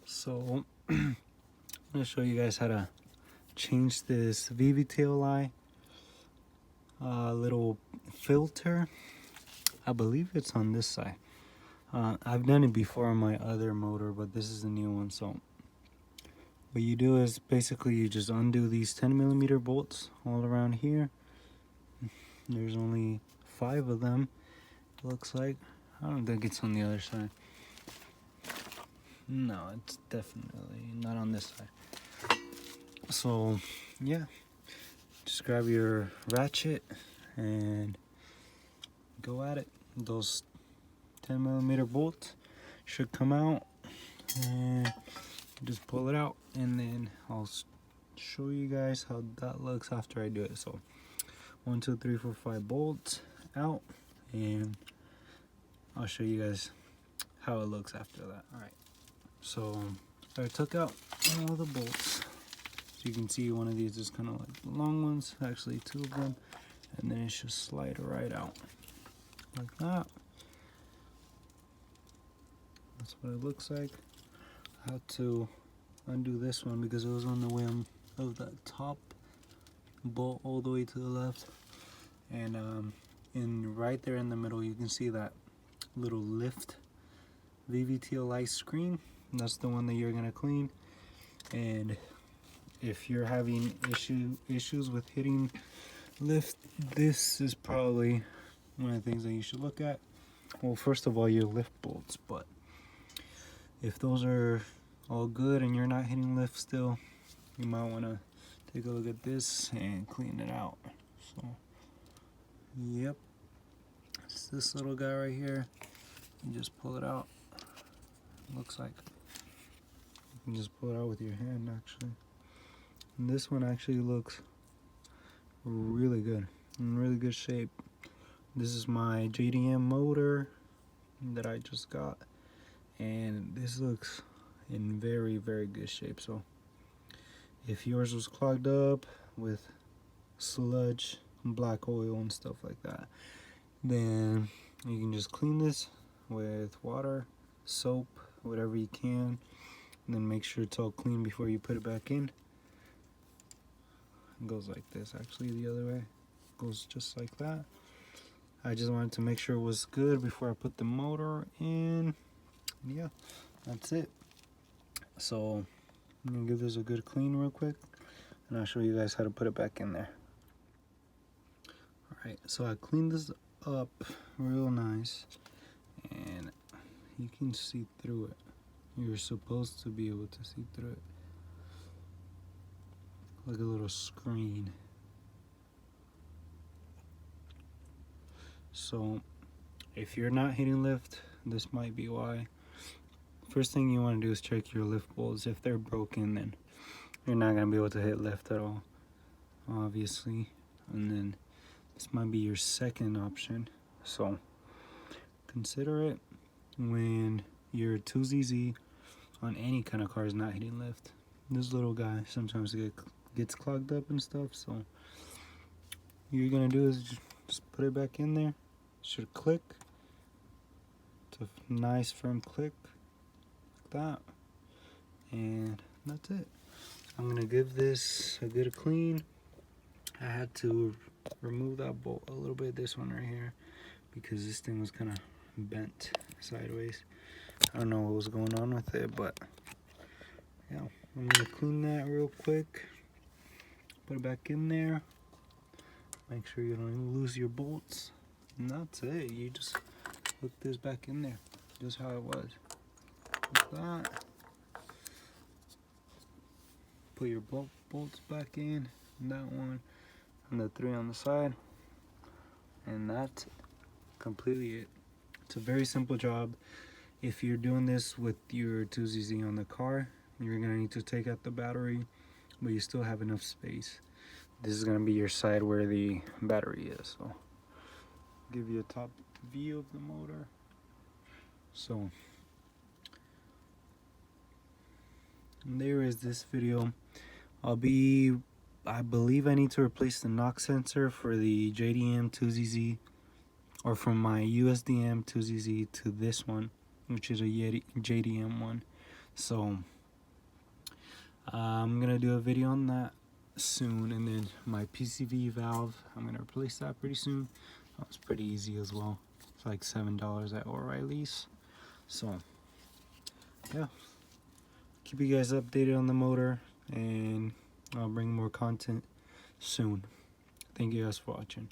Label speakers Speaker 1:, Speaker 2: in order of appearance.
Speaker 1: So I'm gonna show you guys how to change this VVTL-I little filter. I believe it's on this side. I've done it before on my other motor, but this is the new one. So what you do is basically you just undo these 10mm bolts all around here. There's only 5 of them, it looks like. I don't think it's on the other side. No, it's definitely not on this side. So yeah, just grab your ratchet and go at it. Those 10mm bolts should come out, and just pull it out, and then I'll show you guys how that looks after I do it. So 1, 2, 3, 4, 5 bolts out, and I'll show you guys how it looks after that. All right, so I took out all the bolts. So you can see one of these is kind of like the long ones, actually 2 of them, and then it should slide right out like that. That's what it looks like. I had to undo this one because it was on the way of that top bolt all the way to the left, and right there in the middle you can see that little lift VVTL-I screen. That's the one that you're gonna clean. And if you're having issues with hitting lift, this is probably one of the things that you should look at. Well, first of all, your lift bolts, but if those are all good and you're not hitting lift still, you might want to take a look at this and clean it out. So yep, it's this little guy right here. You just pull it out. Looks like you can just pull it out with your hand, actually. And this one actually looks really good, in really good shape. This is my JDM motor that I just got, and this looks in very, very good shape. So if yours was clogged up with sludge, black oil and stuff like that, then you can just clean this with water, soap, whatever you can, and then make sure it's all clean before you put it back in. It goes like this, actually the other way. It goes just like that. I just wanted to make sure it was good before I put the motor in. Yeah, that's it. So I'm gonna give this a good clean real quick, and I'll show you guys how to put it back in there. Alright, so I cleaned this up real nice, and you can see through it. You're supposed to be able to see through it, like a little screen. So if you're not hitting lift, this might be why. First thing you want to do is check your lift bolts. If they're broken, then you're not going to be able to hit lift at all, obviously. And then this might be your second option. So consider it when your 2ZZ on any kind of car is not hitting lift. This little guy sometimes gets clogged up and stuff. So what you're going to do is just put it back in there. It should click. It's a nice firm click. That, and that's it. I'm gonna give this a good clean. I had to remove that bolt a little bit, this one right here, because this thing was kind of bent sideways. I don't know what was going on with it, but yeah, I'm gonna clean that real quick, put it back in there, make sure you don't lose your bolts, and that's it. You just hook this back in there just how it was. That, put your bolts back in, that one, and the 3 on the side, and that's completely it. It's a very simple job. If you're doing this with your 2ZZ on the car, you're gonna need to take out the battery, but you still have enough space. This is gonna be your side where the battery is. So give you a top view of the motor. So and there is this video. I believe I need to replace the knock sensor for the JDM 2ZZ, or from my USDM 2ZZ to this one, which is a JDM one. So I'm gonna do a video on that soon, and then my PCV valve, I'm gonna replace that pretty soon. It's pretty easy as well. It's like $7 at O'Reilly's. So yeah, keep you guys updated on the motor, and I'll bring more content soon. Thank you guys for watching.